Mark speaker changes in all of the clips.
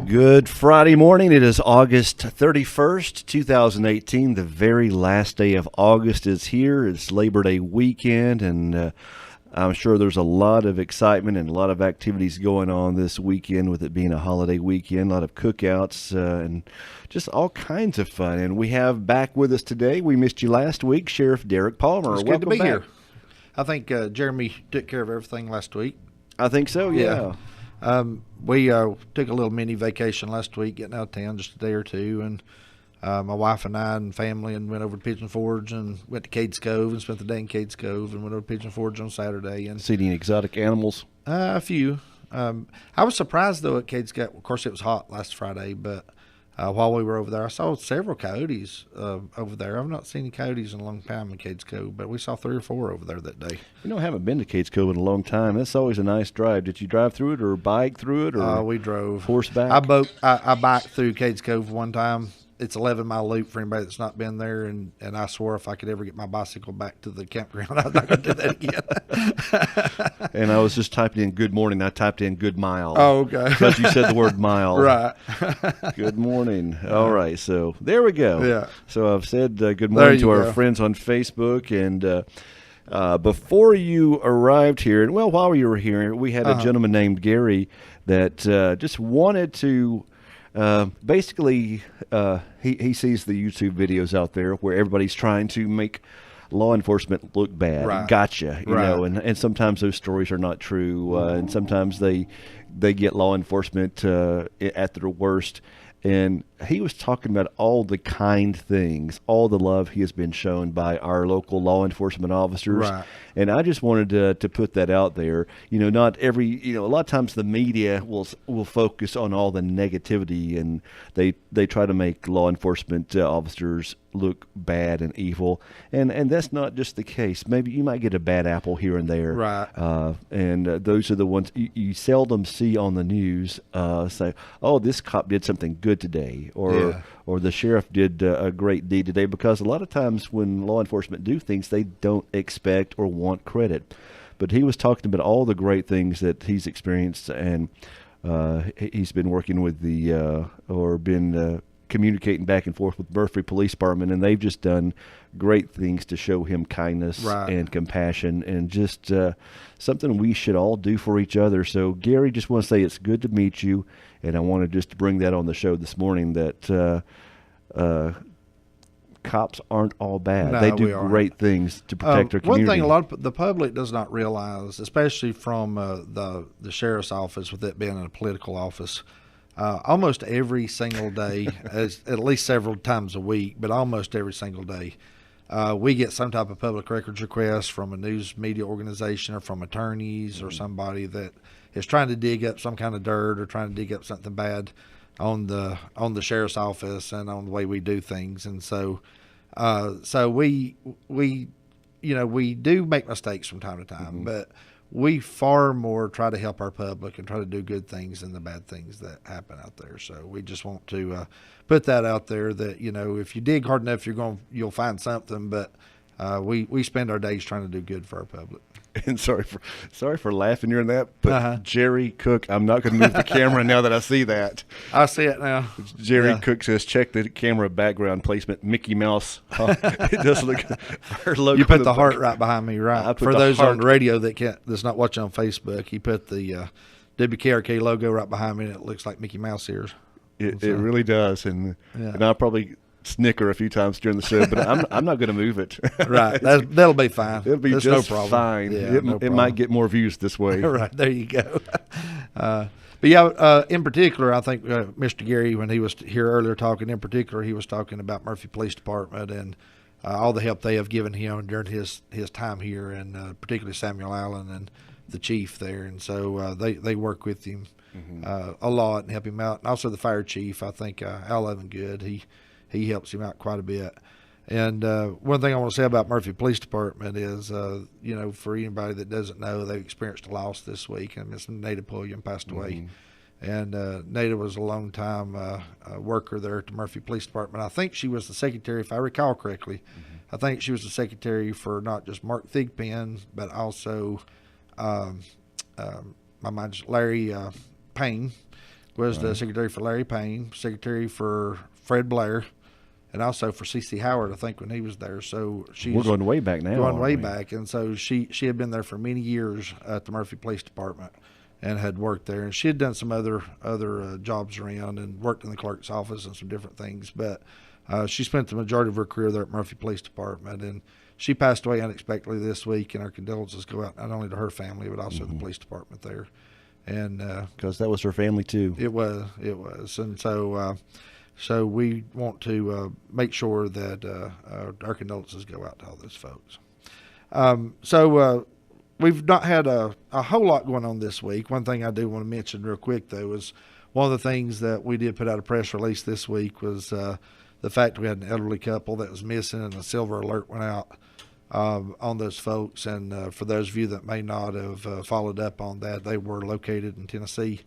Speaker 1: Good Friday morning. It is August 31st, 2018. The very last day of August is here. It's Labor Day weekend, and I'm sure there's a lot of excitement and a lot of activities going on this weekend with it being a holiday weekend, a lot of cookouts and just all kinds of fun. And we have back with us today, we missed you last week, Sheriff Derek Palmer.
Speaker 2: It's good to be here. I think Jeremy took care of everything last week.
Speaker 1: I think so, yeah.
Speaker 2: We took a little mini vacation last week, getting out of town just a day or two, and my wife and I and family and went over to Pigeon Forge and went to Cades Cove and spent the day in Cades Cove and went over to Pigeon Forge on Saturday. And
Speaker 1: see any exotic animals?
Speaker 2: A few. I was surprised though at Cades Cove. Of course, it was hot last Friday, but while we were over there, I saw several coyotes over there. I've not seen any coyotes in a long time in Cades Cove, but we saw 3 or 4 over there that day.
Speaker 1: You know, I haven't been to Cades Cove in a long time. That's always a nice drive. Did you drive through it or bike through it? Or
Speaker 2: we drove.
Speaker 1: Horseback?
Speaker 2: I biked through Cades Cove one time. It's 11-mile loop for anybody that's not been there, and I swore if I could ever get my bicycle back to the campground, I was not going to do that again.
Speaker 1: And I was just typing in good morning. I typed in good mile.
Speaker 2: Oh, okay.
Speaker 1: Because you said the word mile.
Speaker 2: Right.
Speaker 1: Good morning. All right. So there we go.
Speaker 2: Yeah.
Speaker 1: So I've said good morning to our friends on Facebook. And before you arrived here, and well, while you were here, we had a gentleman named Gary that just wanted to basically he sees the YouTube videos out there where everybody's trying to make law enforcement look bad.
Speaker 2: Right.
Speaker 1: Gotcha. You
Speaker 2: right.
Speaker 1: know, and sometimes those stories are not true, and sometimes they get law enforcement at their worst. And he was talking about all the kind things, all the love he has been shown by our local law enforcement officers.
Speaker 2: Right.
Speaker 1: And I just wanted to put that out there. You know, not every, you know, a lot of times the media will focus on all the negativity, and they try to make law enforcement officers look bad and evil. And that's not just the case. Maybe you might get a bad apple here and there.
Speaker 2: Right.
Speaker 1: And those are the ones you seldom see on the news say, oh, this cop did something good today, or the sheriff did a great deed today, because a lot of times when law enforcement do things, they don't expect or want credit. But he was talking about all the great things that he's experienced, and he's been working with communicating back and forth with Murphy Police Department, and they've just done great things to show him kindness
Speaker 2: right.
Speaker 1: and compassion, and just something we should all do for each other. So, Gary, just want to say it's good to meet you, and I wanted just to bring that on the show this morning, that cops aren't all bad.
Speaker 2: No,
Speaker 1: they do great things to protect our community.
Speaker 2: One thing a lot of the public does not realize, especially from the sheriff's office, with it being a political office, almost every single day, at least several times a week, but almost every single day, we get some type of public records request from a news media organization or from attorneys or somebody that is trying to dig up some kind of dirt or trying to dig up something bad on the sheriff's office and on the way we do things. And so we do make mistakes from time to time, but we far more try to help our public and try to do good things than the bad things that happen out there. So we just want to put that out there that, you know, if you dig hard enough, you'll find something. But we spend our days trying to do good for our public.
Speaker 1: And sorry for laughing during that, but Jerry Cook, I'm not going to move the camera now that I see that.
Speaker 2: I see it now.
Speaker 1: Jerry Cook says, check the camera background placement, Mickey Mouse. It does look.
Speaker 2: You put the heart right behind me, right? For those
Speaker 1: heart
Speaker 2: on the radio that's not watching on Facebook, he put the WKRK logo right behind me, and it looks like Mickey Mouse ears.
Speaker 1: It really does, and I'll probably snicker a few times during the show, but I'm not going to move it.
Speaker 2: Right, that'll be fine.
Speaker 1: It'll be
Speaker 2: There's
Speaker 1: just
Speaker 2: no problem.
Speaker 1: fine.
Speaker 2: Yeah,
Speaker 1: it might get more views this way.
Speaker 2: Right, there you go. But yeah, in particular, I think Mr. Gary, when he was here earlier talking, in particular, he was talking about Murphy Police Department and all the help they have given him during his time here, and particularly Samuel Allen and the chief there. And so they work with him a lot and help him out. And also the fire chief, I think Al Evangood, he helps him out quite a bit. And one thing I want to say about Murphy Police Department is, for anybody that doesn't know, they've experienced a loss this week, and Miss Nada Pulliam passed away. And Nada was a long-time worker there at the Murphy Police Department. I think she was the secretary, if I recall correctly. I think she was the secretary for not just Mark Thigpen, but also my mind's Larry Payne was the secretary for Larry Payne, secretary for Fred Blair, and also for C.C. Howard, I think, when he was there. So
Speaker 1: we're going way back now.
Speaker 2: Going way back, and so she had been there for many years at the Murphy Police Department, and had worked there. And she had done some other jobs around and worked in the clerk's office and some different things. But she spent the majority of her career there at Murphy Police Department, and she passed away unexpectedly this week. And our condolences go out not only to her family but also the police department there. And
Speaker 1: because that was her family too.
Speaker 2: It was, and so. So we want to make sure that our condolences go out to all those folks. So we've not had a whole lot going on this week. One thing I do want to mention real quick, though, is one of the things that we did put out a press release this week was the fact we had an elderly couple that was missing, and a silver alert went out on those folks. And for those of you that may not have followed up on that, they were located in Tennessee.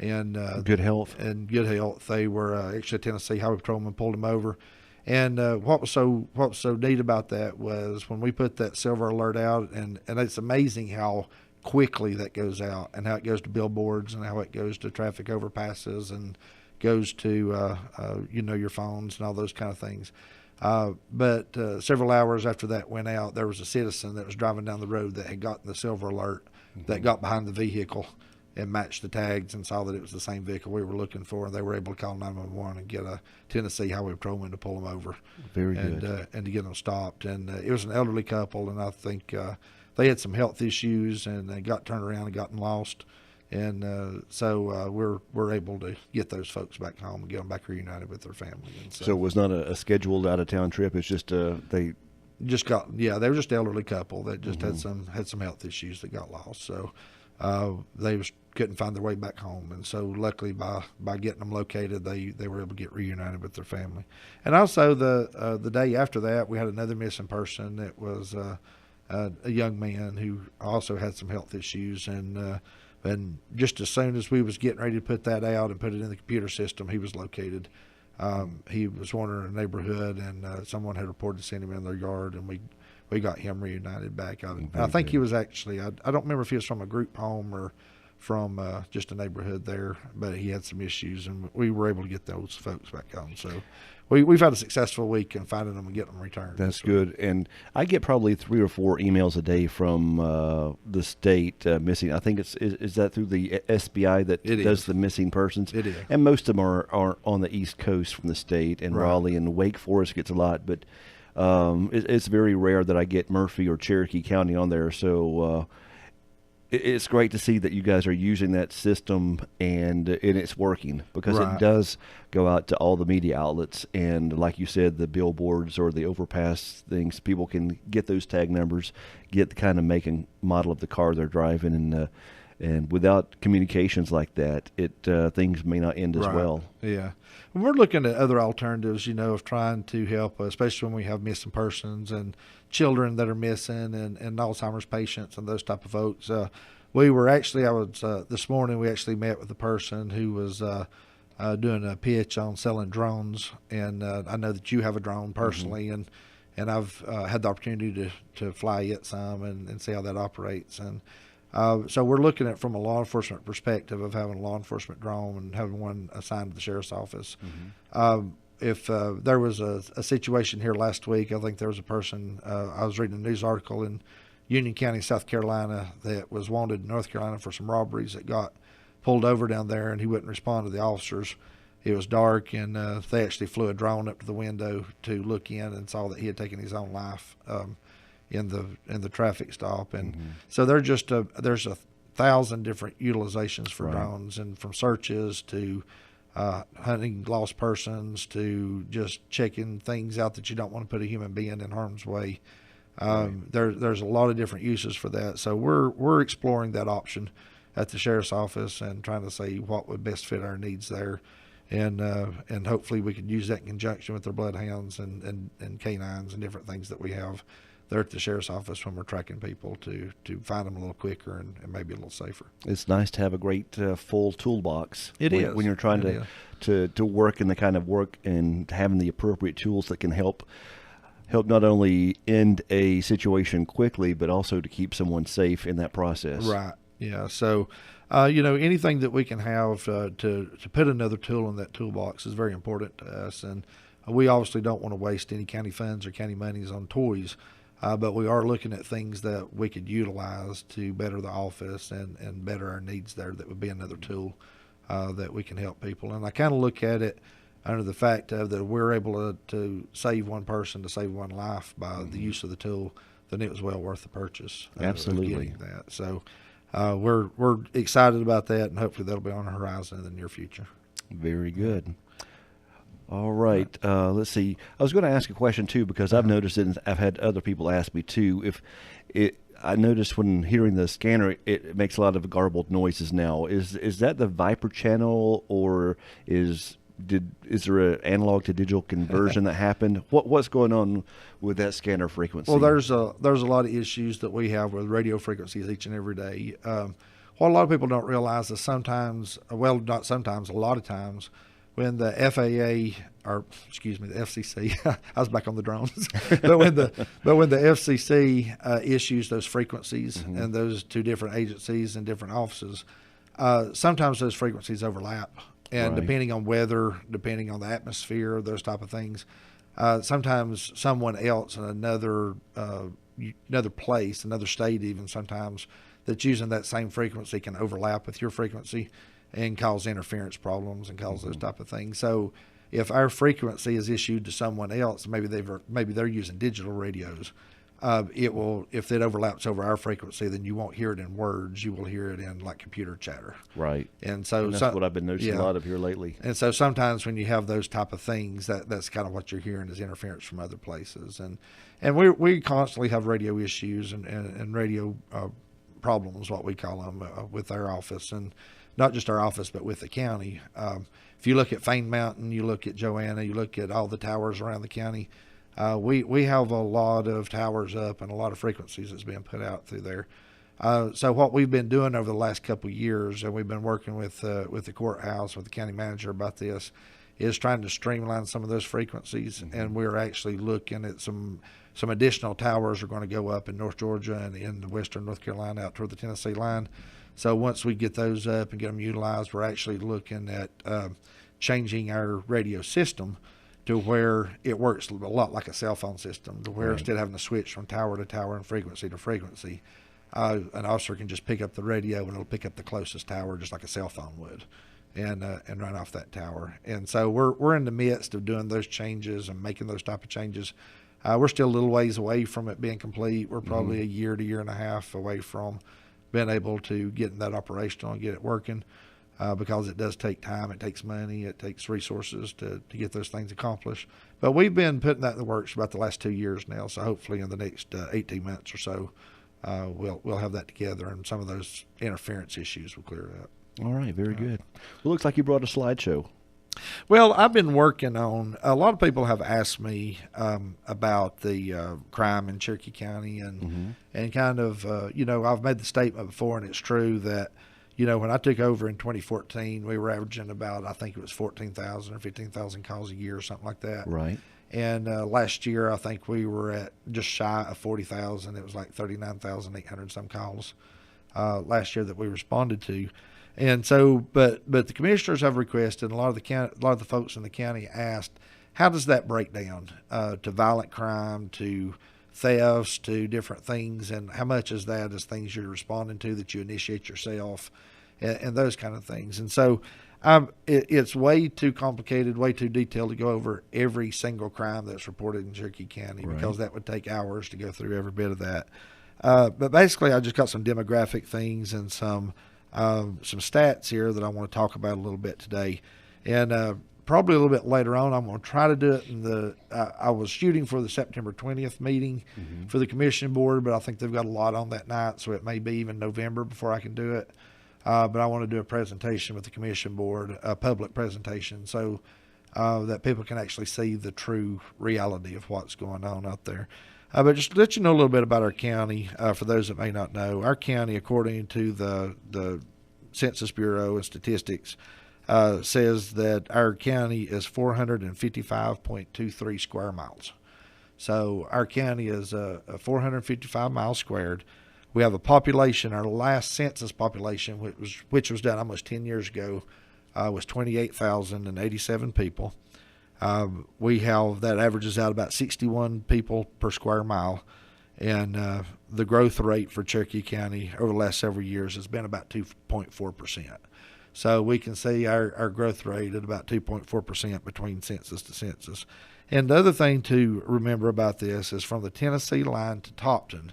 Speaker 2: And
Speaker 1: good health.
Speaker 2: They were actually Tennessee Highway Patrolman pulled them over. And what was so neat about that was when we put that silver alert out, and it's amazing how quickly that goes out, and how it goes to billboards, and how it goes to traffic overpasses, and goes to your phones and all those kind of things. But several hours after that went out, there was a citizen that was driving down the road that had gotten the silver alert, that got behind the vehicle and matched the tags and saw that it was the same vehicle we were looking for, and they were able to call 911 and get a Tennessee Highway Patrolman to pull them over.
Speaker 1: Very good.
Speaker 2: And to get them stopped. And it was an elderly couple, and I think they had some health issues, and they got turned around and gotten lost. And so we're able to get those folks back home and get them back reunited with their family. And
Speaker 1: so it was not a scheduled out-of-town trip. It's just they
Speaker 2: were just an elderly couple that just had some health issues that got lost. So they couldn't find their way back home, and so luckily by getting them located, they were able to get reunited with their family. And also the day after that, we had another missing person. That was a young man who also had some health issues, and just as soon as we was getting ready to put that out and put it in the computer system, he was located. He was wandering in a neighborhood, and someone had reported seeing him in their yard, and we got him reunited back. I think he was actually, I don't remember if he was from a group home or from just a neighborhood there, but he had some issues, and we were able to get those folks back home. So we've had a successful week in finding them and getting them returned.
Speaker 1: That's good. And I get probably 3 or 4 emails a day from the state missing. I think is that through the SBI that does the missing persons?
Speaker 2: It is.
Speaker 1: And most of them are on the East Coast from the state, and Raleigh and Wake Forest gets a lot, but it's very rare that I get Murphy or Cherokee County on there. So it's great to see that you guys are using that system and it's working, because it does go out to all the media outlets, and like you said, the billboards or the overpass things, people can get those tag numbers, get the kind of make and model of the car they're driving, and without communications like that, things may not end as well.
Speaker 2: Yeah. And we're looking at other alternatives, of trying to help, especially when we have missing persons and children that are missing, and Alzheimer's patients and those type of folks. This morning we actually met with a person who was doing a pitch on selling drones, and I know that you have a drone personally, and I've had the opportunity to fly it some and see how that operates. And so we're looking at from a law enforcement perspective of having a law enforcement drone and having one assigned to the sheriff's office. If there was a situation here last week, I think there was a person, I was reading a news article in Union County, South Carolina, that was wanted in North Carolina for some robberies, that got pulled over down there, and he wouldn't respond to the officers. It was dark, and they actually flew a drone up to the window to look in and saw that he had taken his own life in the traffic stop. And so there's 1,000 different utilizations for drones, and from searches to hunting lost persons to just checking things out that you don't want to put a human being in harm's way. There's a lot of different uses for that. So we're exploring that option at the sheriff's office and trying to see what would best fit our needs there. And hopefully we could use that in conjunction with our bloodhounds and canines and different things that we have there at the sheriff's office when we're tracking people to find them a little quicker and maybe a little safer.
Speaker 1: It's nice to have a great full toolbox.
Speaker 2: It is.
Speaker 1: When you're trying to work in the kind of work, and having the appropriate tools that can help not only end a situation quickly, but also to keep someone safe in that process.
Speaker 2: Right. Yeah. So, anything that we can have to put another tool in that toolbox is very important to us. And we obviously don't want to waste any county funds or county monies on toys. But we are looking at things that we could utilize to better the office and better our needs there. That would be another tool that we can help people. And I kind of look at it under the fact of that we're able to save one person, to save one life by the use of the tool, then it was well worth the purchase.
Speaker 1: Absolutely.
Speaker 2: Of getting that. So we're excited about that, and hopefully that'll be on the horizon in the near future.
Speaker 1: Very good. All right. Let's see. I was going to ask a question too, because I've noticed it, and I've had other people ask me too. I noticed when hearing the scanner, it makes a lot of garbled noises now. Is that the Viper channel, or is there an analog to digital conversion that happened? What's going on with that scanner frequency?
Speaker 2: Well, there's a lot of issues that we have with radio frequencies each and every day. What a lot of people don't realize is sometimes, well, not sometimes, a lot of times, when the FAA, or excuse me, the FCC, I was back on the drones, but when the FCC issues those frequencies and those two different agencies and different offices, sometimes those frequencies overlap. And
Speaker 1: Right.
Speaker 2: depending on weather, depending on the atmosphere, those type of things, sometimes someone else in another place, another state, even sometimes that's using that same frequency can overlap with your frequency and cause interference problems and cause those type of things. So if our frequency is issued to someone else, maybe they're using digital radios. It will, if it overlaps over our frequency, then you won't hear it in words. You will hear it in like computer chatter.
Speaker 1: Right.
Speaker 2: And so
Speaker 1: And that's what I've been noticing
Speaker 2: yeah.
Speaker 1: a lot of here lately.
Speaker 2: And so sometimes when you have those type of things, that's kind of what you're hearing is interference from other places. And we constantly have radio issues and radio problems, what we call them, with our office, and not just our office, but with the county. If you look at Fane Mountain, you look at Joanna, you look at all the towers around the county, we have a lot of towers up and a lot of frequencies that's being put out through there. So what we've been doing over the last couple of years, and we've been working with the courthouse, with the county manager about this, is trying to streamline some of those frequencies. And we're actually looking at some additional towers are going to go up in North Georgia and in western North Carolina out toward the Tennessee line. So once we get those up and get them utilized, we're actually looking at changing our radio system to where it works a lot like a cell phone system, to where instead of having to switch from tower to tower and frequency to frequency, an officer can just pick up the radio and it'll pick up the closest tower just like a cell phone would, and run off that tower. And so we're in the midst of doing those changes and making those type of changes. We're still a little ways away from it being complete. We're probably a year to year and a half away from being able to get that operational and get it working, because it does take time, it takes money, it takes resources to get those things accomplished. But we've been putting that in the works for about the last 2 years now, so hopefully in the next 18 months or so, we'll have that together, and some of those interference issues will clear up.
Speaker 1: All right, very good. Well, looks like you brought a slideshow.
Speaker 2: Well, I've been working on, a lot of people have asked me about the crime in Cherokee County, and kind of, I've made the statement before, and it's true that, when I took over in 2014, we were averaging about, I think it was 14,000 or 15,000 calls a year or something like that.
Speaker 1: Right.
Speaker 2: And last year, I think we were at just shy of 40,000. It was like 39,800 some calls last year that we responded to. And so, but the commissioners have requested, and a lot of the folks in the county asked, how does that break down to violent crime, to thefts, to different things, and how much is that as things you're responding to that you initiate yourself, and those kind of things. And so it's way too complicated, way too detailed to go over every single crime that's reported in Cherokee County, because that would take hours to go through every bit of that. But basically, I just got some demographic things and some stats here that I want to talk about a little bit today. And probably a little bit later on, I'm going to try to do it in I was shooting for the September 20th meeting for the commission board, but I think they've got a lot on that night, so it may be even November before I can do it. But I want to do a presentation with the commission board, a public presentation, so that people can actually see the true reality of what's going on out there. But just to let you know a little bit about our county, for those that may not know, our county, according to the Census Bureau and statistics, says that our county is 455.23 square miles. So our county is 455 miles squared. We have a population. Our last census population, which was done almost 10 years ago, was 28,087 people. We have that averages out about 61 people per square mile, and the growth rate for Cherokee County over the last several years has been about 2.4%. So we can see our growth rate at about 2.4% between census to census. And the other thing to remember about this is from the Tennessee line to Topton,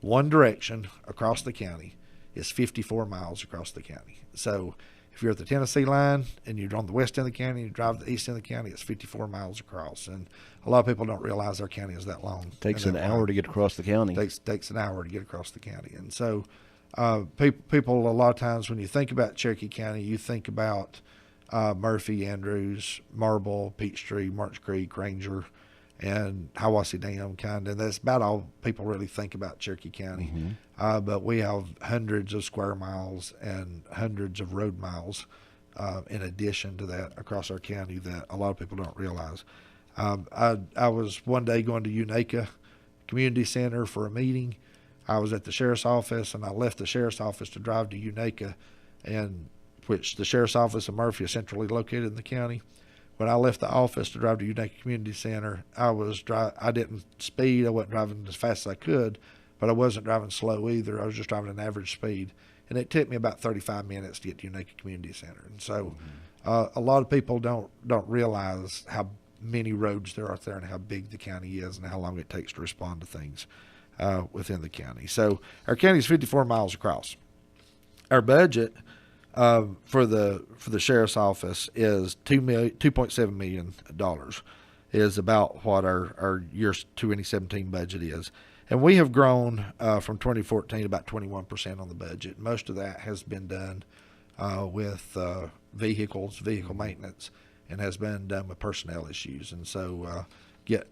Speaker 2: one direction across the county is 54 miles across the county. So if you're at the Tennessee line and you're on the west end of the county, you drive the east end of the county, it's 54 miles across. And a lot of people don't realize our county is that long.
Speaker 1: Takes an hour to get across the county.
Speaker 2: Takes an hour to get across the county. And so people a lot of times when you think about Cherokee County, you think about Murphy, Andrews, Marble, Peachtree, March Creek, Ranger, and Hiwassee Dam, kind of. And that's about all people really think about Cherokee County. Mm-hmm. But we have hundreds of square miles and hundreds of road miles in addition to that across our county that a lot of people don't realize. I was one day going to Unaka Community Center for a meeting. I was at the sheriff's office, and I left the sheriff's office to drive to Unaka, and which the sheriff's office in Murphy is centrally located in the county. When I left the office to drive to Unaka Community Center, I didn't speed. I wasn't driving as fast as I could, but I wasn't driving slow either. I was just driving an average speed, and it took me about 35 minutes to get to Unaka Community Center. And so, a lot of people don't realize how many roads there are out there and how big the county is and how long it takes to respond to things within the county. So our county is 54 miles across. Our budget for the sheriff's office is $2.7 million is about what our year 2017 budget is. And we have grown from 2014 about 21% on the budget. Most of that has been done with vehicle maintenance, and has been done with personnel issues. And so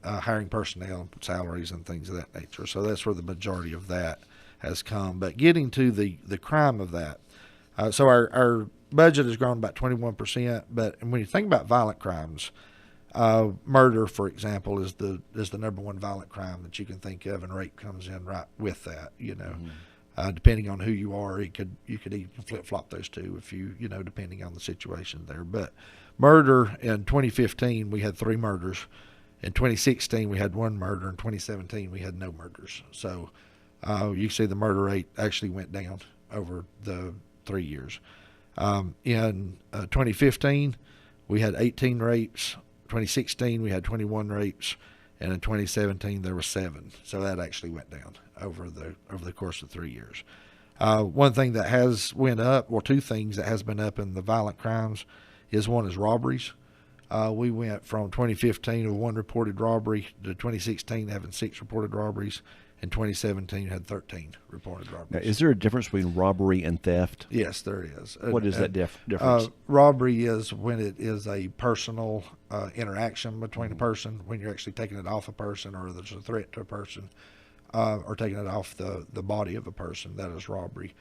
Speaker 2: hiring personnel, salaries, and things of that nature. So that's where the majority of that has come. But getting to the crime of that, so our budget has grown about 21%. But when you think about violent crimes, murder, for example, is the number one violent crime that you can think of, and rape comes in right with that. Depending on who you are, you could even flip flop those two if depending on the situation there. But murder in 2015 we had 3 murders. In 2016 we had 1 murder. In 2017 we had no murders. So you see the murder rate actually went down over the 3 years. In 2015 we had 18 rapes. 2016 we had 21 rapes, and in 2017 there were 7. So that actually went down over the course of 3 years. One thing that has went up, or 2 things that has been up in the violent crimes, one is robberies. We went from 2015 of 1 reported robbery to 2016 having 6 reported robberies. In 2017 had 13 reported robberies.
Speaker 1: Now, is there a difference between robbery and theft?
Speaker 2: Yes, there is.
Speaker 1: What is that difference?
Speaker 2: Robbery is when it is a personal interaction between a person, when you're actually taking it off a person, or there's a threat to a person, or taking it off the body of a person. That is robbery.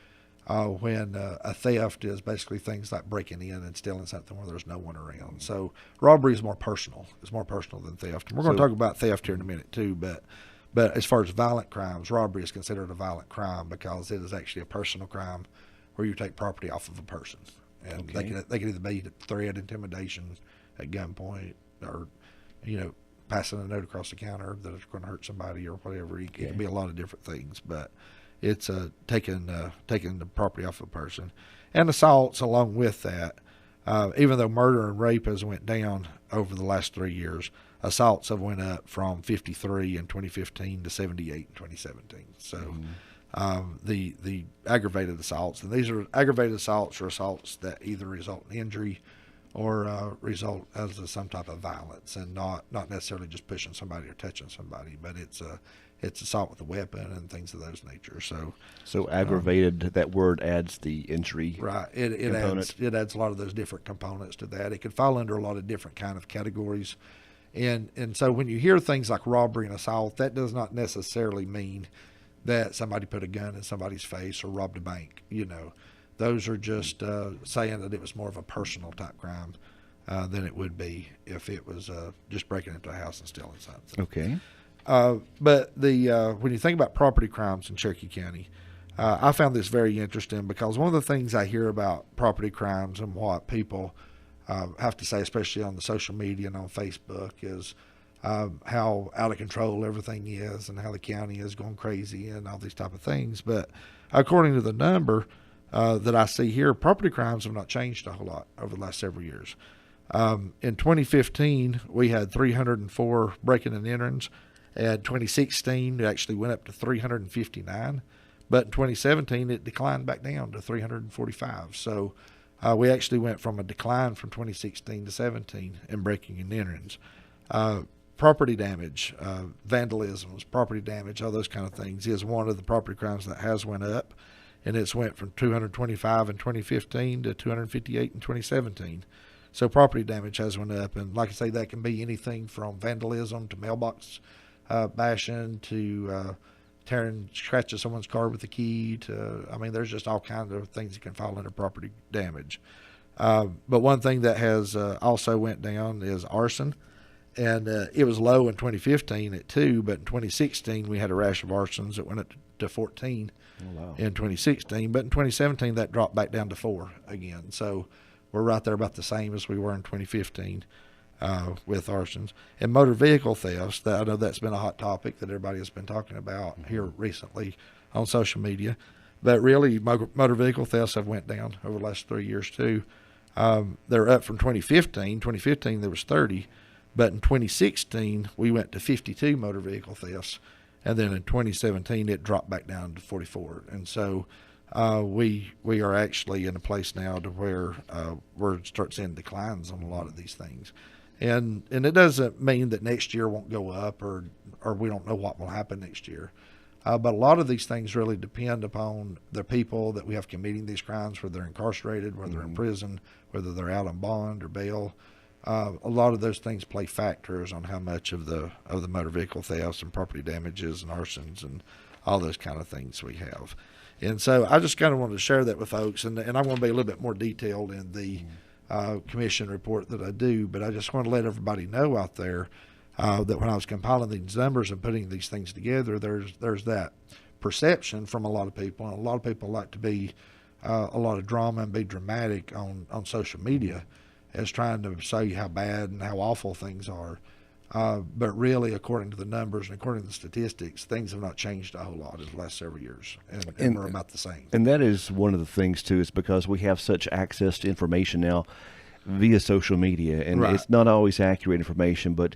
Speaker 2: When a theft is basically things like breaking in and stealing something where there's no one around. So robbery is more personal. It's more personal than theft. And we're going to talk about theft here in a minute too, but as far as violent crimes, robbery is considered a violent crime because it is actually a personal crime where you take property off of a person. And they can either be threat, intimidation, at gunpoint, or passing a note across the counter that it's going to hurt somebody or whatever. It can be a lot of different things, but it's taking the property off a person. And assaults along with that. Even though murder and rape has went down over the last 3 years, assaults have went up from 53 in 2015 to 78 in 2017. So the aggravated assaults, and these are aggravated assaults, or assaults that either result in injury or result as some type of violence, and not necessarily just pushing somebody or touching somebody, but it's assault with a weapon and things of those nature. So aggravated, that word adds the injury. Right. It adds a lot of those different components to that. It could fall under a lot of different kind of categories. And so when you hear things like robbery and assault, that does not necessarily mean that somebody put a gun in somebody's face or robbed a bank. Those are just saying that it was more of a personal type crime than it would be if it was just breaking into a house and stealing something. Okay. But when you think about property crimes in Cherokee County, I found this very interesting because one of the things I hear about property crimes and what people have to say, especially on the social media and on Facebook, is how out of control everything is and how the county is going crazy and all these type of things. But according to the number that I see here, property crimes have not changed a whole lot over the last several years. In 2015, we had 304 break-in and enterings. And 2016, it actually went up to 359. But in 2017, it declined back down to 345. So we actually went from a decline from 2016 to 17 in breaking and enterings. Property damage, vandalisms, property damage, all those kind of things is one of the property crimes that has went up. And it's went from 225 in 2015 to 258 in 2017. So property damage has went up. And like I say, that can be anything from vandalism to mailbox bashing to scratching someone's car with a key to, I mean, there's just all kinds of things that can fall under property damage. But one thing that has also went down is arson. And it was low in 2015 at 2, but in 2016 we had a rash of arsons that went up to 14 in 2016. But in 2017 that dropped back down to 4 again. So we're right there about the same as we were in 2015 with arsons. And motor vehicle thefts, that I know that's been a hot topic that everybody has been talking about here recently on social media. But really, motor vehicle thefts have went down over the last 3 years too. They're up from 2015. 2015 there was 30. But in 2016, we went to 52 motor vehicle thefts. And then in 2017, it dropped back down to 44. And so we are actually in a place now to where we're start seeing declines on a lot of these things. And it doesn't mean that next year won't go up or we don't know what will happen next year. But a lot of these things really depend upon the people that we have committing these crimes, whether they're incarcerated, whether they're in prison, whether they're out on bond or bail. A lot of those things play factors on how much of the motor vehicle thefts and property damages and arsons and all those kind of things we have. And so I just kind of wanted to share that with folks, and I'm going to be a little bit more detailed in the commission report that I do, but I just want to let everybody know out there that when I was compiling these numbers and putting these things together, there's that perception from a lot of people, and a lot of people like to be a lot of drama and be dramatic on social media as trying to say how bad and how awful things are. But really, according to the numbers and according to the statistics, things have not changed a whole lot in the last several years, and we're about the same.
Speaker 1: And that is one of the things, too, is because we have such access to information now via social media, and it's not always accurate information, but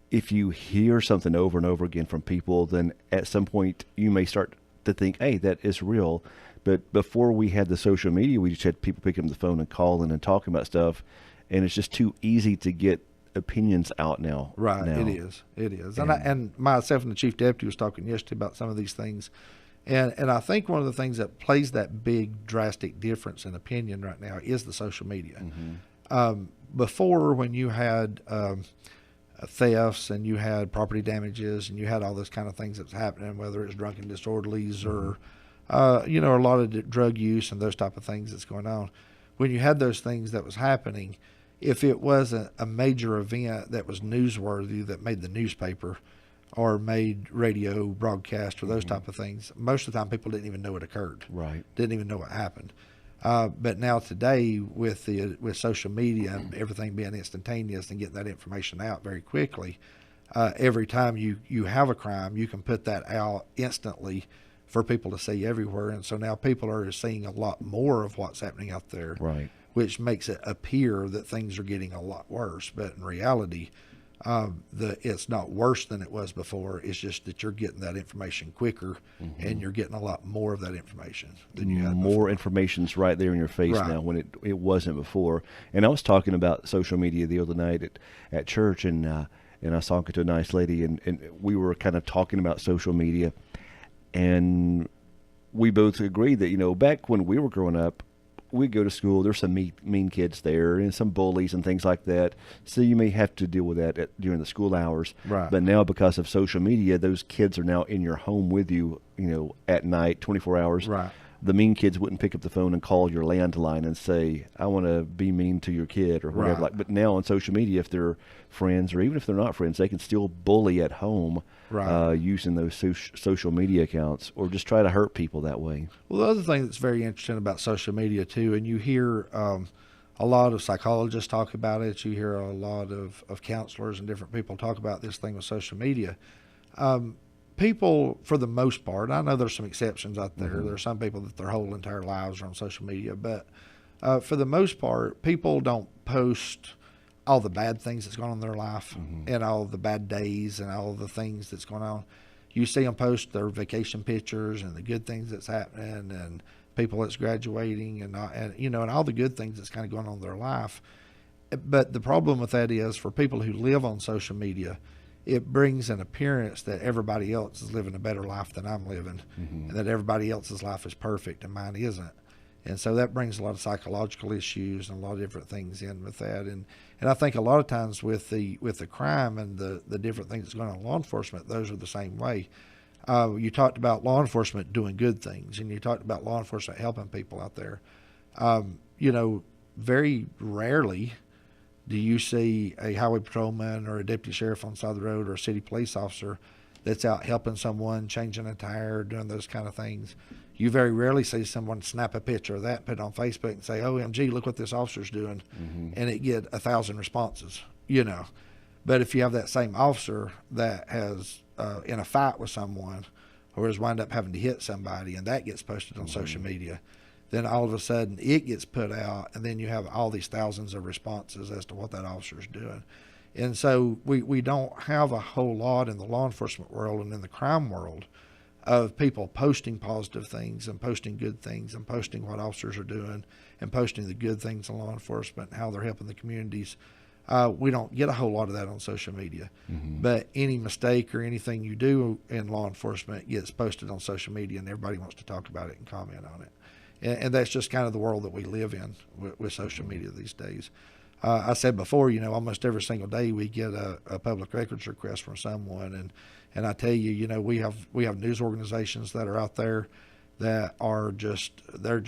Speaker 1: if you hear something over and over again from people, then at some point you may start to think, hey, that is real. But before we had the social media, we just had people picking up the phone and calling and talking about stuff, and it's just too easy to get opinions out now.
Speaker 2: Right, it is. And myself and the chief deputy was talking yesterday about some of these things, and I think one of the things that plays that big drastic difference in opinion right now is the social media. Before, when you had thefts and you had property damages and you had all those kind of things that's happening, whether it's drunken disorderlies or a lot of drug use and those type of things that's going on, when you had those things that was happening, if it was a major event that was newsworthy, that made the newspaper or made radio broadcast or those type of things, most of the time people didn't even know it occurred.
Speaker 1: Right.
Speaker 2: Didn't even know what happened. But now today with social media and everything being instantaneous and getting that information out very quickly, every time you have a crime, you can put that out instantly for people to see everywhere. And so now people are seeing a lot more of what's happening out there.
Speaker 1: Right.
Speaker 2: Which makes it appear that things are getting a lot worse. But in reality, it's not worse than it was before. It's just that you're getting that information quicker, and you're getting a lot more of that information than you had before.
Speaker 1: More information's right there in your face now when it wasn't before. And I was talking about social media the other night at church, and I was talking to a nice lady, and we were kind of talking about social media, and we both agreed that, back when we were growing up, we'd go to school, there's some mean kids there and some bullies and things like that. So you may have to deal with that during the school hours.
Speaker 2: Right.
Speaker 1: But now because of social media, those kids are now in your home with you, at night, 24 hours.
Speaker 2: Right.
Speaker 1: the mean kids wouldn't pick up the phone and call your landline and say, I want to be mean to your kid or whatever.
Speaker 2: Right.
Speaker 1: Like, but now on social media, if they're friends or even if they're not friends, they can still bully at home
Speaker 2: Right.
Speaker 1: using those social media accounts or just try to hurt people that way.
Speaker 2: Well, the other thing that's very interesting about social media too, and you hear a lot of psychologists talk about it. You hear a lot of counselors and different people talk about this thing with social media. People, for the most part, I know there's some exceptions out there.
Speaker 1: Mm-hmm.
Speaker 2: There are some people that their whole entire lives are on social media, but for the most part, people don't post all the bad things that's going on in their life and all the bad days and all the things that's going on. You see them post their vacation pictures and the good things that's happening and people that's graduating and all the good things that's kind of going on in their life. But the problem with that is for people who live on social media, it brings an appearance that everybody else is living a better life than I'm living, and that everybody else's life is perfect and mine isn't. And so that brings a lot of psychological issues and a lot of different things in with that. And I think a lot of times with the crime and the different things that's going on in law enforcement, those are the same way. You talked about law enforcement doing good things, and you talked about law enforcement helping people out there. Very rarely do you see a highway patrolman or a deputy sheriff on the side of the road or a city police officer that's out helping someone, changing a tire, doing those kind of things. You very rarely see someone snap a picture of that, put it on Facebook and say, OMG, look what this officer's doing, and it get 1,000 responses, But if you have that same officer that has in a fight with someone or has wound up having to hit somebody and that gets posted on social media, then all of a sudden it gets put out, and then you have all these thousands of responses as to what that officer's doing. And so we don't have a whole lot in the law enforcement world and in the crime world of people posting positive things and posting good things and posting what officers are doing and posting the good things in law enforcement and how they're helping the communities. We don't get a whole lot of that on social media. But any mistake or anything you do in law enforcement gets posted on social media, and everybody wants to talk about it and comment on it. And that's just kind of the world that we live in with social media these days. I said before, almost every single day we get a public records request from someone, and I tell you, we have news organizations that are out there that are just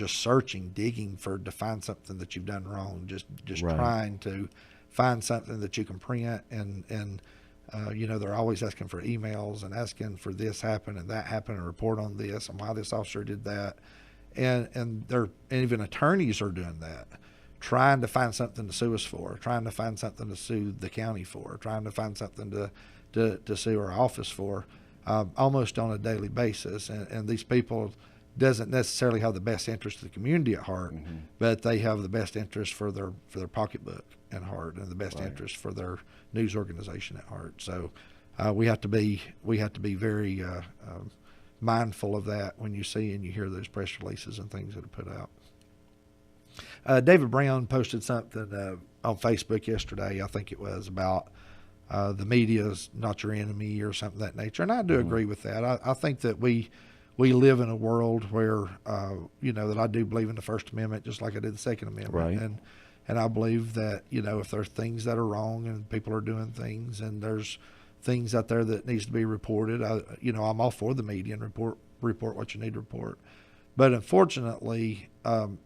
Speaker 2: searching, digging to find something that you've done wrong, just
Speaker 1: Right.
Speaker 2: trying to find something that you can print, and they're always asking for emails and asking for this happened and that happened and report on this and why this officer did that. And even attorneys are doing that, trying to find something to sue us for, trying to find something to sue the county for, trying to find something to sue our office for, almost on a daily basis. And these people doesn't necessarily have the best interest of the community at heart, but they have the best interest for their pocketbook at heart and the best
Speaker 1: Right.
Speaker 2: interest for their news organization at heart. So we have to be very mindful of that when you see and you hear those press releases and things that are put out. David Brown posted something on Facebook yesterday, I think it was, about the media's not your enemy or something of that nature. And I do agree with that. I think that we live in a world where, that I do believe in the First Amendment just like I did the Second Amendment.
Speaker 1: Right.
Speaker 2: And I believe that, if there's things that are wrong and people are doing things and there's things out there that needs to be reported, I'm all for the media and report what you need to report. But unfortunately,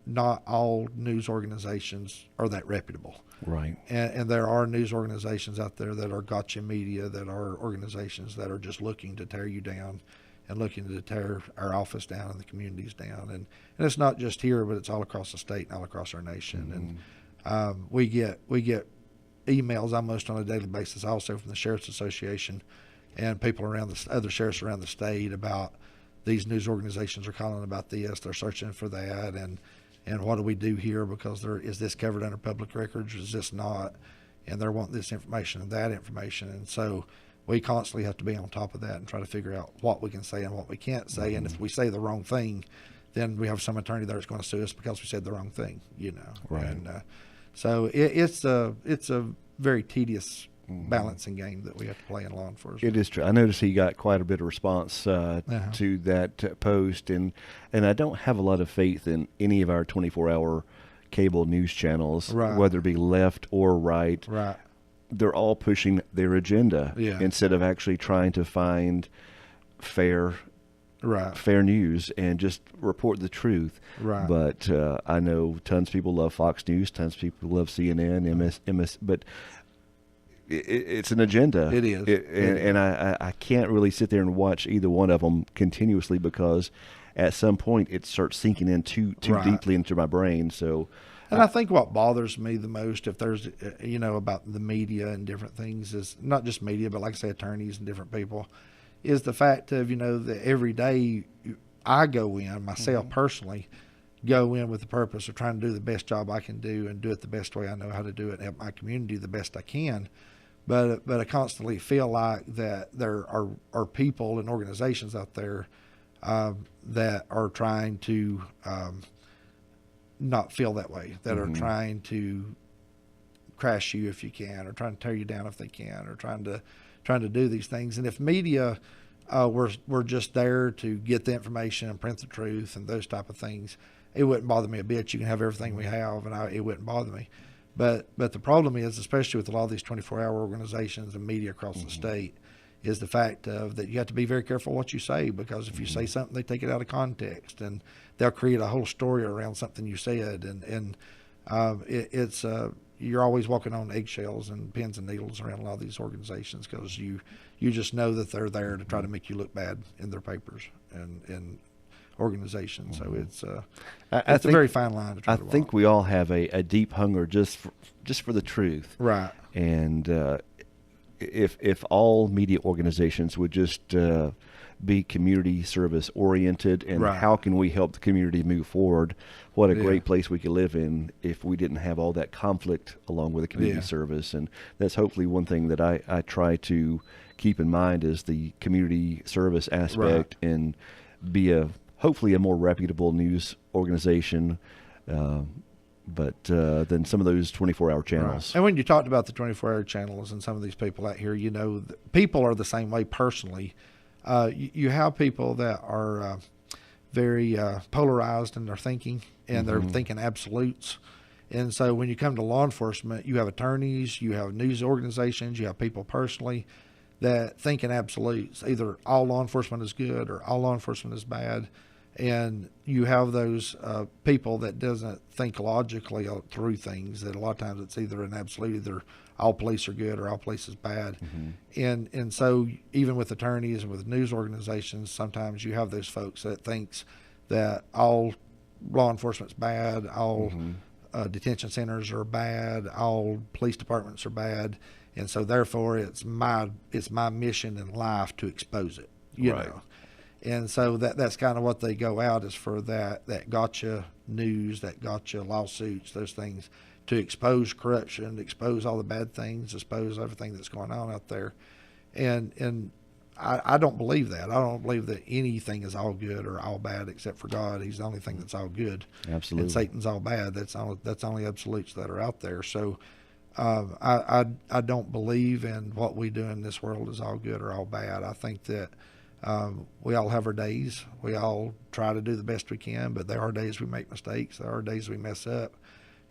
Speaker 2: not all news organizations are that reputable.
Speaker 1: Right.
Speaker 2: And there are news organizations out there that are gotcha media, that are organizations that are just looking to tear you down and looking to tear our office down and the communities down. And it's not just here, but it's all across the state and all across our nation. And we get emails almost on a daily basis also from the Sheriff's Association and people around the other sheriffs around the state about these news organizations are calling about this, they're searching for that, and what do we do here because is this covered under public records or is this not? And they're wanting this information and that information. And so we constantly have to be on top of that and try to figure out what we can say and what we can't say. And if we say the wrong thing, then we have some attorney there that's going to sue us because we said the wrong thing,
Speaker 1: Right.
Speaker 2: And so it's a very tedious balancing game that we have to play in law enforcement.
Speaker 1: It is true. I noticed he got quite a bit of response to that post, and I don't have a lot of faith in any of our 24-hour cable news channels,
Speaker 2: Right.
Speaker 1: whether it be left or right.
Speaker 2: Right.
Speaker 1: They're all pushing their agenda
Speaker 2: Yeah.
Speaker 1: instead of actually trying to find fair
Speaker 2: Right.
Speaker 1: fair news and just report the truth.
Speaker 2: Right.
Speaker 1: But I know tons of people love Fox News, tons of people love CNN, MS, but it's an agenda.
Speaker 2: It is.
Speaker 1: And I can't really sit there and watch either one of them continuously because at some point it starts sinking in too
Speaker 2: Right.
Speaker 1: deeply into my brain. So,
Speaker 2: And I think what bothers me the most, if there's, about the media and different things, is not just media, but like I say, attorneys and different people, is the fact of, that every day I go in, myself personally, go in with the purpose of trying to do the best job I can do and do it the best way I know how to do it and help my community the best I can. But I constantly feel like that there are people and organizations out there that are trying to not feel that way, that are trying to crash you if you can, or trying to tear you down if they can, or trying to do these things. And if media were just there to get the information and print the truth and those type of things, it wouldn't bother me a bit. You can have everything we have, and it wouldn't bother me. But the problem is, especially with a lot of these 24-hour organizations and media across the state, is the fact of that you have to be very careful what you say, because if you say something, they take it out of context and they'll create a whole story around something you said, and it's you're always walking on eggshells and pins and needles around a lot of these organizations, because you just know that they're there to try to make you look bad in their papers and organizations. So it's a very fine line to try to walk.
Speaker 1: I think we all have a deep hunger just for the truth,
Speaker 2: Right.
Speaker 1: And if all media organizations would just be community service oriented, and
Speaker 2: Right.
Speaker 1: how can we help the community move forward, what a
Speaker 2: Yeah.
Speaker 1: great place we could live in if we didn't have all that conflict along with the community
Speaker 2: Yeah.
Speaker 1: service. And that's hopefully one thing that I try to keep in mind, is the community service aspect, and be hopefully a more reputable news organization, but than some of those 24-hour channels.
Speaker 2: Right. And when you talked about the 24-hour channels and some of these people out here, people are the same way personally. You have people that are very polarized in their thinking, and they're thinking absolutes. And so when you come to law enforcement, you have attorneys, you have news organizations, you have people personally that think in absolutes. Either all law enforcement is good or all law enforcement is bad. And you have those people that doesn't think logically through things, that a lot of times it's either an absolute, either all police are good or all police is bad. And so even with attorneys and with news organizations, sometimes you have those folks that thinks that all law enforcement's bad, all detention centers are bad, all police departments are bad, and so therefore it's my mission in life to expose it, you
Speaker 1: Right.
Speaker 2: know. And so that's kind of what they go out, is for that gotcha news, that gotcha lawsuits, those things, to expose corruption, expose all the bad things, expose everything that's going on out there. And I don't believe that. I don't believe that anything is all good or all bad except for God. He's the only thing that's all good.
Speaker 1: Absolutely.
Speaker 2: And Satan's all bad. That's only absolutes that are out there. So I don't believe in what we do in this world is all good or all bad. I think that we all have our days. We all try to do the best we can, but there are days we make mistakes. There are days we mess up,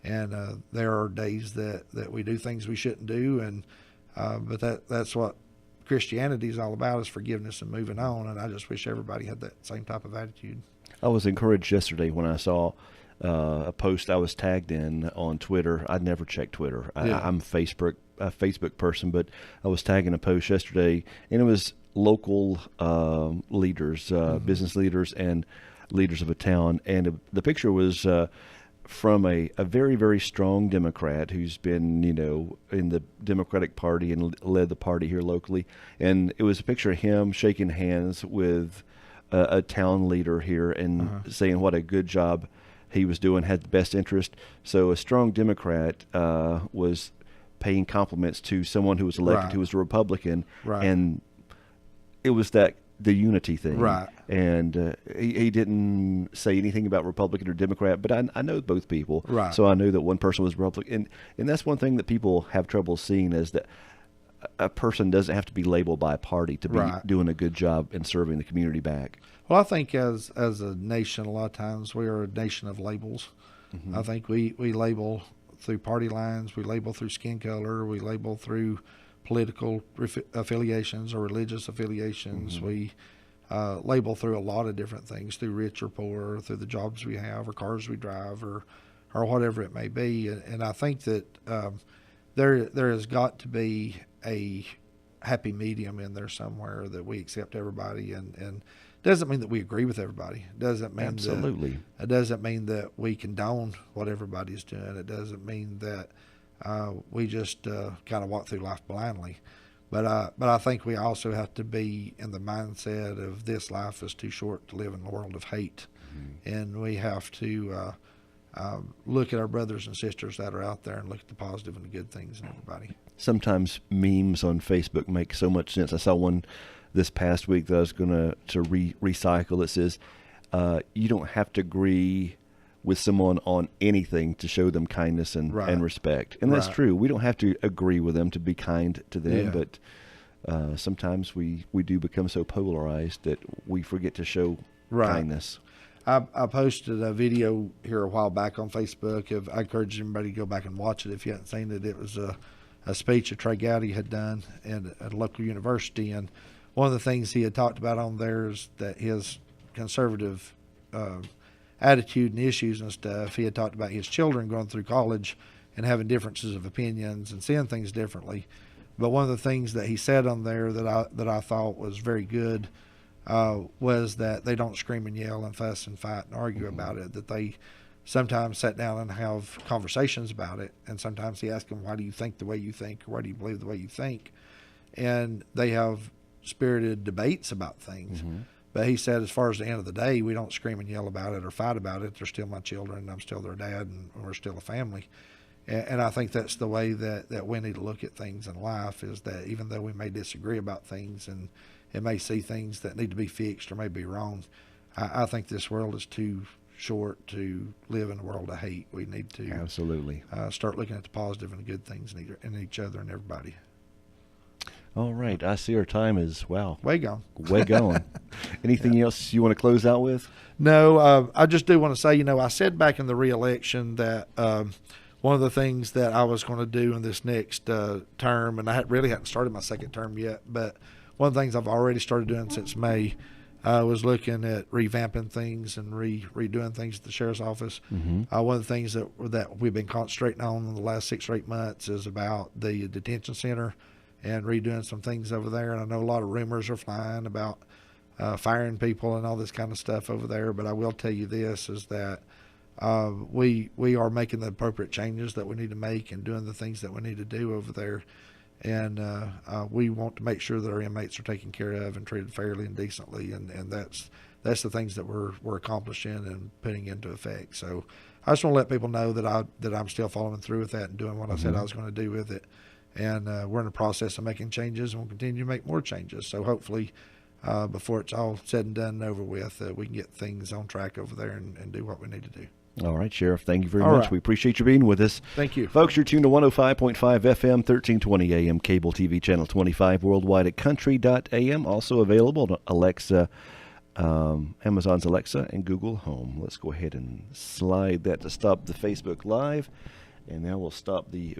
Speaker 2: and there are days that we do things we shouldn't do. And but that's what Christianity is all about, is forgiveness and moving on. And I just wish everybody had that same type of attitude.
Speaker 1: I was encouraged yesterday when I saw a post I was tagged in on Twitter. I'd never checked Twitter. I'm a Facebook person, but I was tagging a post yesterday, and it was local leaders, business leaders, and leaders of a town. And the picture was from a very, very strong Democrat who's been, in the Democratic Party and led the party here locally. And it was a picture of him shaking hands with a town leader here and saying what a good job he was doing, had the best interest. So a strong Democrat was paying compliments to someone who was elected, who was a Republican, and it was the unity thing.
Speaker 2: Right.
Speaker 1: And he didn't say anything about Republican or Democrat, but I know both people.
Speaker 2: Right.
Speaker 1: So I knew that one person was Republican. And that's one thing that people have trouble seeing, is that a person doesn't have to be labeled by a party to be doing a good job and serving the community back.
Speaker 2: Well, I think as a nation, a lot of times we are a nation of labels. I think we label through party lines, we label through skin color, we label through political affiliations or religious affiliations. We label through a lot of different things, through rich or poor, through the jobs we have or cars we drive or whatever it may be. And I think that there has got to be a happy medium in there somewhere that we accept everybody, and doesn't mean that we agree with everybody. Doesn't mean
Speaker 1: Absolutely.
Speaker 2: It doesn't mean that we condone what everybody's doing. It doesn't mean that we just kind of walk through life blindly. But I think we also have to be in the mindset of this life is too short to live in a world of hate, and we have to look at our brothers and sisters that are out there and look at the positive and the good things in everybody.
Speaker 1: Sometimes memes on Facebook make so much sense. I saw one this past week that I was going to recycle. It says, you don't have to agree with someone on anything to show them kindness and respect. And that's true. We don't have to agree with them to be kind to them, but sometimes we do become so polarized that we forget to show kindness.
Speaker 2: I posted a video here a while back on Facebook. I encourage everybody to go back and watch it if you haven't seen it. It was a speech that Trey Gowdy had done at a local university, and one of the things he had talked about on there is that his conservative attitude and issues and stuff. He had talked about his children going through college and having differences of opinions and seeing things differently. But one of the things that he said on there that I thought was very good was that they don't scream and yell and fuss and fight and argue about it, that they sometimes sit down and have conversations about it. And sometimes he asks them, why do you think the way you think, or why do you believe the way you think? And they have spirited debates about things. But he said, as far as the end of the day, we don't scream and yell about it or fight about it. They're still my children, I'm still their dad, and we're still a family. And I think that's the way that we need to look at things in life, is that even though we may disagree about things and may see things that need to be fixed or may be wrong, I think this world is too short to live in a world of hate. We need to
Speaker 1: absolutely
Speaker 2: start looking at the positive and the good things in each other and everybody.
Speaker 1: All right. I see our time is,
Speaker 2: way gone.
Speaker 1: Way gone. Anything else you want to close out with?
Speaker 2: No, I just do want to say, I said back in the re-election that one of the things that I was going to do in this next term, and I really hadn't started my second term yet, but one of the things I've already started doing since May was looking at revamping things and redoing things at the sheriff's office. One of the things that we've been concentrating on in the last 6 or 8 months is about the detention center and redoing some things over there. And I know a lot of rumors are flying about firing people and all this kind of stuff over there. But I will tell you this, is that we are making the appropriate changes that we need to make and doing the things that we need to do over there. And we want to make sure that our inmates are taken care of and treated fairly and decently. And that's the things that we're accomplishing and putting into effect. So I just want to let people know that I'm still following through with that and doing what I said I was going to do with it. And we're in the process of making changes, and we'll continue to make more changes. So hopefully, before it's all said and done and over with, we can get things on track over there and do what we need to do.
Speaker 1: All right, Sheriff. Thank you very
Speaker 2: All
Speaker 1: much.
Speaker 2: right.
Speaker 1: We appreciate you being with us.
Speaker 2: Thank you.
Speaker 1: Folks, you're tuned to 105.5 FM, 1320 AM, cable TV channel 25, worldwide at country.am. Also available on Alexa, Amazon's Alexa, and Google Home. Let's go ahead and slide that to stop the Facebook Live. And now we'll stop the